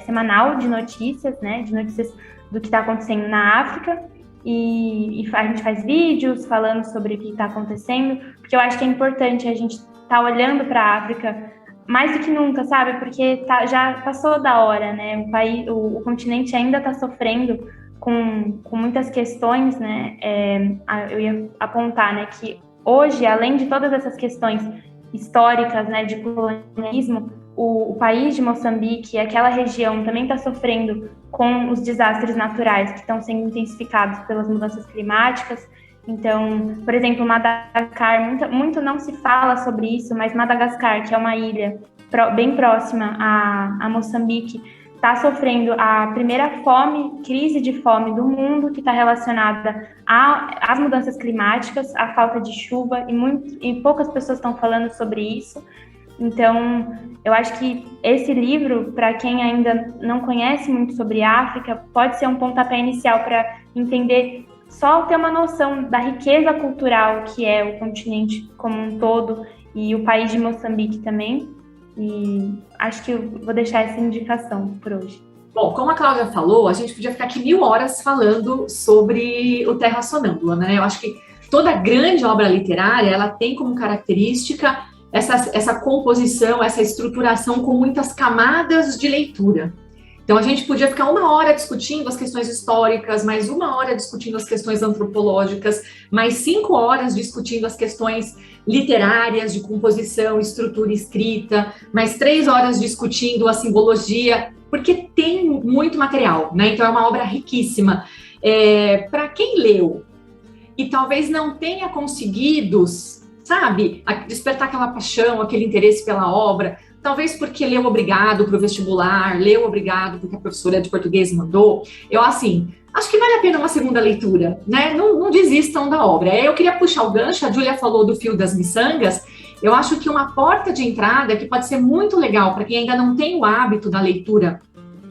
semanal de notícias, né, de notícias do que está acontecendo na África. e a gente faz vídeos falando sobre o que está acontecendo, porque eu acho que é importante a gente estar olhando para a África mais do que nunca, sabe? Porque já passou da hora, né? O continente ainda está sofrendo com muitas questões, né? Eu ia apontar, né, que hoje, além de todas essas questões históricas, né, de colonialismo, o país de Moçambique, aquela região, também está sofrendo com os desastres naturais que estão sendo intensificados pelas mudanças climáticas. Então, por exemplo, Madagascar, muito não se fala sobre isso, mas Madagascar, que é uma ilha bem próxima a Moçambique, está sofrendo a primeira crise de fome do mundo, que está relacionada às mudanças climáticas, à falta de chuva, e poucas pessoas estão falando sobre isso. Então, eu acho que esse livro, para quem ainda não conhece muito sobre a África, pode ser um pontapé inicial para entender, só ter uma noção da riqueza cultural que é o continente como um todo, e o país de Moçambique também. E acho que eu vou deixar essa indicação por hoje. Bom, como a Cláudia falou, a gente podia ficar aqui 1000 horas falando sobre o Terra Sonâmbula, né? Eu acho que toda grande obra literária, ela tem como característica essa composição, essa estruturação com muitas camadas de leitura. Então, a gente podia ficar 1 hora discutindo as questões históricas, mais 1 hora discutindo as questões antropológicas, mais 5 horas discutindo as questões literárias, de composição, estrutura escrita, mais 3 horas discutindo a simbologia, porque tem muito material, né? Então, é uma obra riquíssima. Para quem leu e talvez não tenha conseguido, sabe, despertar aquela paixão, aquele interesse pela obra, talvez porque leu obrigado para o vestibular, leu obrigado porque a professora de português mandou, acho que vale a pena uma segunda leitura, né? Não desistam da obra. Eu queria puxar o gancho, a Júlia falou do Fio das Miçangas, eu acho que uma porta de entrada que pode ser muito legal para quem ainda não tem o hábito da leitura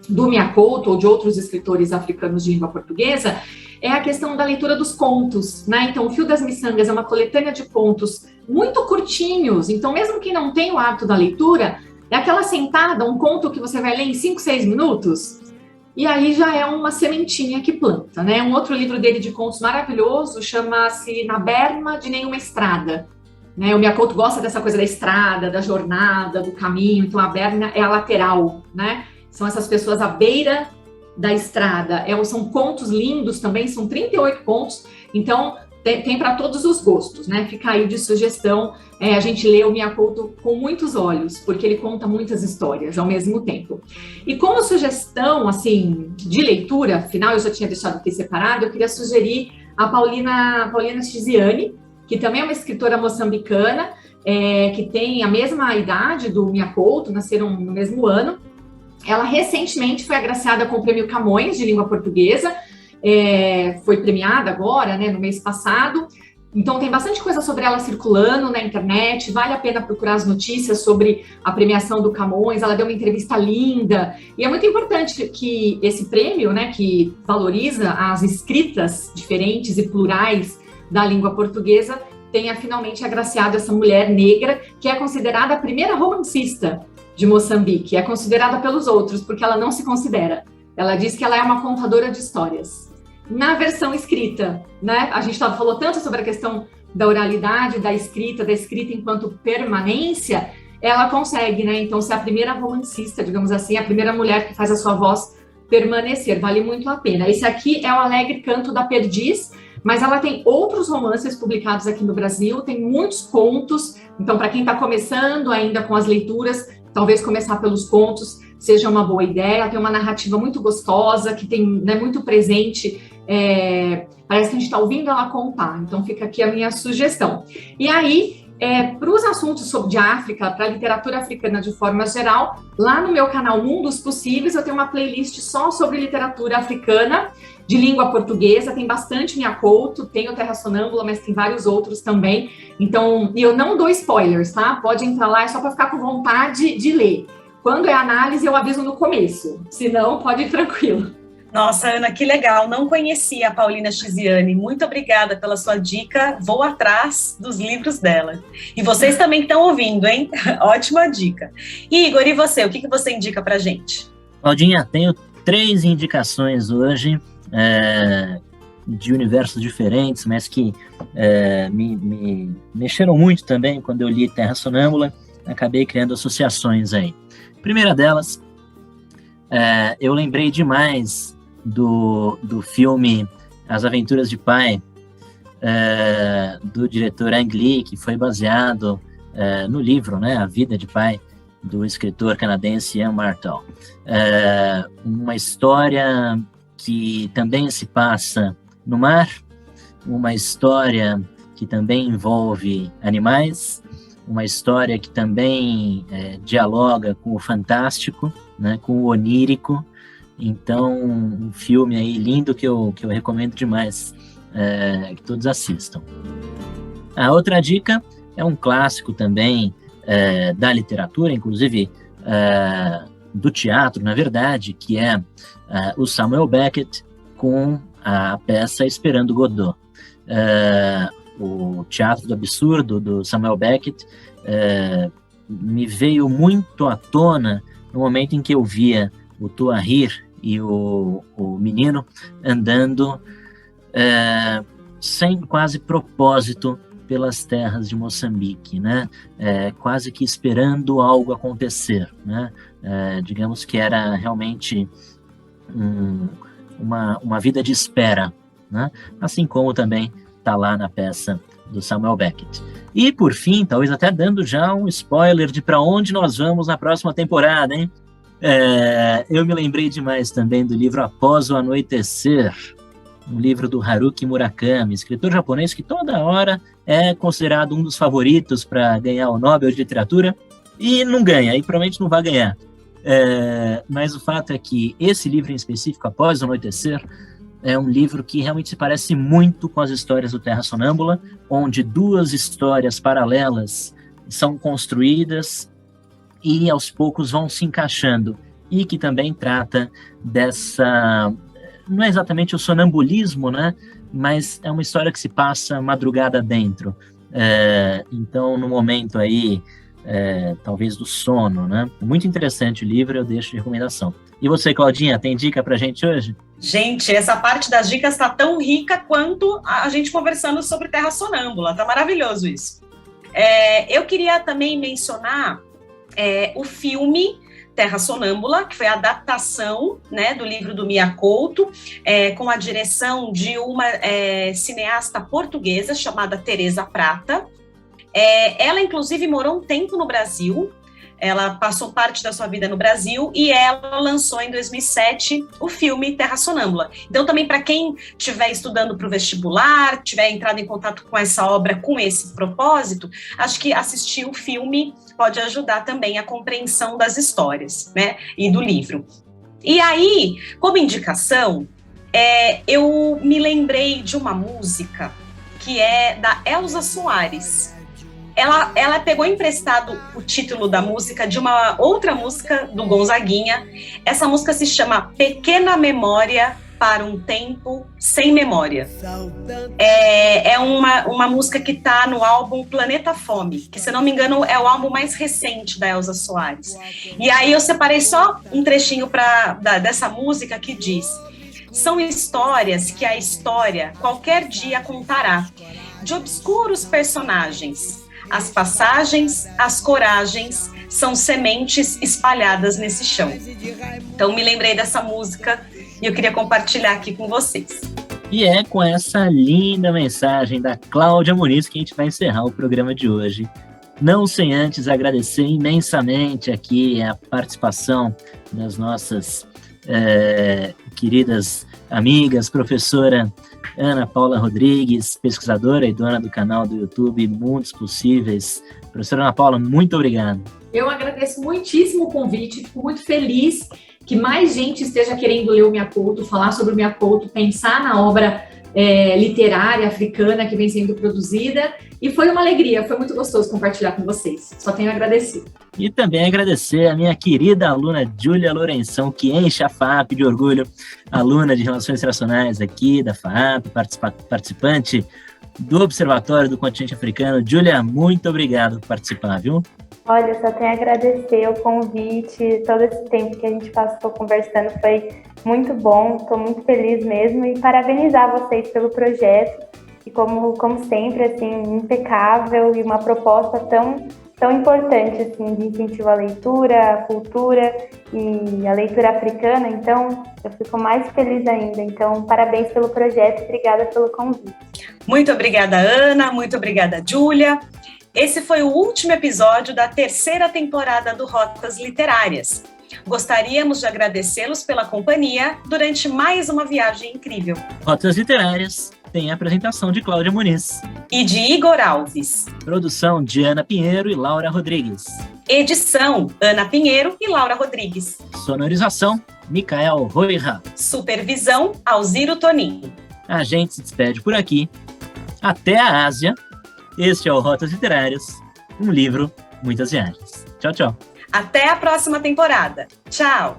do Mia Couto ou de outros escritores africanos de língua portuguesa, é a questão da leitura dos contos, né? Então, o Fio das Miçangas é uma coletânea de contos muito curtinhos, então mesmo quem não tem o hábito da leitura, é aquela sentada, um conto que você vai ler em 5, 6 minutos, e aí já é uma sementinha que planta, né? Um outro livro dele de contos maravilhoso chama-se Na Berma de Nenhuma Estrada, né? O Mia Couto gosta dessa coisa da estrada, da jornada, do caminho, então a berma é a lateral, né? São essas pessoas à beira da estrada. São contos lindos também, são 38 contos, então tem para todos os gostos, né? Fica aí de sugestão, a gente lê o Mia Couto com muitos olhos, porque ele conta muitas histórias ao mesmo tempo. E como sugestão, assim, de leitura, afinal eu já tinha deixado aqui separado, eu queria sugerir a Paulina Chiziane, que também é uma escritora moçambicana, que tem a mesma idade do Mia Couto, nasceram no mesmo ano. Ela recentemente foi agraciada com o Prêmio Camões de Língua Portuguesa, foi premiada agora, né, no mês passado. Então tem bastante coisa sobre ela circulando na internet, vale a pena procurar as notícias sobre a premiação do Camões. Ela deu uma entrevista linda, e é muito importante que esse prêmio, né, que valoriza as escritas diferentes e plurais da língua portuguesa, tenha finalmente agraciado essa mulher negra, que é considerada a primeira romancista de Moçambique, é considerada pelos outros, porque ela não se considera. Ela diz que ela é uma contadora de histórias. Na versão escrita, né? A gente falou tanto sobre a questão da oralidade, da escrita enquanto permanência, ela consegue, né? Então, ser a primeira romancista, digamos assim, a primeira mulher que faz a sua voz permanecer, vale muito a pena. Esse aqui é o Alegre Canto da Perdiz, mas ela tem outros romances publicados aqui no Brasil, tem muitos contos, então, para quem está começando ainda com as leituras, talvez começar pelos contos seja uma boa ideia. Ela tem uma narrativa muito gostosa, que tem, né, muito presente, parece que a gente está ouvindo ela contar, então fica aqui a minha sugestão. E aí, para os assuntos de África, para a literatura africana de forma geral, lá no meu canal Mundos Possíveis, eu tenho uma playlist só sobre literatura africana, de língua portuguesa, tem bastante Mia Couto, tem o Terra Sonâmbula, mas tem vários outros também. Então, e eu não dou spoilers, tá? Pode entrar lá, é só para ficar com vontade de ler. Quando é análise, eu aviso no começo, senão pode ir tranquilo. Nossa, Ana, que legal, não conhecia a Paulina Chiziane, muito obrigada pela sua dica, vou atrás dos livros dela. E vocês também estão ouvindo, hein? Ótima dica. Igor, e você, o que você indica pra gente? Claudinha, tenho 3 indicações hoje. de universos diferentes, mas que me mexeram muito também quando eu li Terra Sonâmbula. Acabei criando associações aí. Primeira delas, eu lembrei demais do filme As Aventuras de Pai, do diretor Ang Lee, que foi baseado no livro, né, A Vida de Pai, do escritor canadense Ian Martel. Uma história que também se passa no mar, uma história que também envolve animais, uma história que também dialoga com o fantástico, né, com o onírico. Então, um filme aí lindo que eu recomendo demais que todos assistam. A outra dica é um clássico também da literatura, inclusive do teatro, na verdade, que é o Samuel Beckett com a peça Esperando Godot. O Teatro do Absurdo, do Samuel Beckett, me veio muito à tona no momento em que eu via o Tuahir e o menino andando sem quase propósito pelas terras de Moçambique, né? Quase que esperando algo acontecer, né? Digamos que era realmente uma vida de espera, né? Assim como também está lá na peça do Samuel Beckett. E, por fim, talvez até dando já um spoiler de para onde nós vamos na próxima temporada, hein? Eu me lembrei demais também do livro Após o Anoitecer, um livro do Haruki Murakami, escritor japonês que toda hora é considerado um dos favoritos para ganhar o Nobel de Literatura e não ganha, e provavelmente não vai ganhar. Mas o fato é que esse livro em específico, Após o Anoitecer, é um livro que realmente se parece muito com as histórias do Terra Sonâmbula, onde duas histórias paralelas são construídas e aos poucos vão se encaixando, e que também trata dessa... Não é exatamente o sonambulismo, né? Mas é uma história que se passa madrugada dentro. Então, no momento aí, talvez do sono, né? Muito interessante o livro, eu deixo de recomendação. E você, Claudinha, tem dica pra gente hoje? Gente, essa parte das dicas está tão rica quanto a gente conversando sobre Terra Sonâmbula. Tá maravilhoso isso. Eu queria também mencionar o filme Terra Sonâmbula, que foi a adaptação, né, do livro do Mia Couto, com a direção de uma cineasta portuguesa chamada Teresa Prata. Ela, inclusive, morou um tempo no Brasil. Ela passou parte da sua vida no Brasil e ela lançou em 2007 o filme Terra Sonâmbula. Então, também para quem estiver estudando para o vestibular, tiver entrado em contato com essa obra com esse propósito, acho que assistir o filme pode ajudar também a compreensão das histórias, né, e do livro. E aí, como indicação, eu me lembrei de uma música que é da Elza Soares. Ela pegou emprestado o título da música de uma outra música do Gonzaguinha. Essa música se chama Pequena Memória para um Tempo Sem Memória. É uma música que está no álbum Planeta Fome, que, se não me engano, é o álbum mais recente da Elza Soares. E aí eu separei só um trechinho dessa música que diz: são histórias que a história qualquer dia contará, de obscuros personagens. As passagens, as coragens, são sementes espalhadas nesse chão. Então, me lembrei dessa música e eu queria compartilhar aqui com vocês. E é com essa linda mensagem da Cláudia Muniz que a gente vai encerrar o programa de hoje. Não sem antes agradecer imensamente aqui a participação das nossas queridas amigas, professora Ana Paula Rodrigues, pesquisadora e dona do canal do YouTube Mundos Possíveis. Professora Ana Paula, muito obrigado. Eu agradeço muitíssimo o convite, fico muito feliz que mais gente esteja querendo ler o Mia Couto, falar sobre o Mia Couto, pensar na obra literária africana que vem sendo produzida, e foi uma alegria, foi muito gostoso compartilhar com vocês. Só tenho a agradecer. E também agradecer a minha querida aluna Júlia Lourenção, que enche a FAAP de orgulho, aluna de Relações Internacionais aqui da FAAP, participante do Observatório do Continente Africano. Júlia, muito obrigado por participar, viu? Olha, só tenho a agradecer o convite, todo esse tempo que a gente passou conversando foi muito bom, estou muito feliz mesmo e parabenizar vocês pelo projeto e como sempre, assim, impecável e uma proposta tão importante, assim, de incentivo à leitura, à cultura e à leitura africana, então eu fico mais feliz ainda. Então, parabéns pelo projeto e obrigada pelo convite. Muito obrigada, Ana, muito obrigada, Júlia. Esse foi o último episódio da 3ª temporada do Rotas Literárias. Gostaríamos de agradecê-los pela companhia durante mais uma viagem incrível. Rotas Literárias tem a apresentação de Cláudia Muniz. E de Igor Alves. Produção de Ana Pinheiro e Laura Rodrigues. Edição, Ana Pinheiro e Laura Rodrigues. Sonorização, Micael Roira. Supervisão, Alziro Toninho. A gente se despede por aqui. Até a Ásia. Este é o Rotas Literárias, um livro, muitas viagens. Tchau, tchau. Até a próxima temporada. Tchau!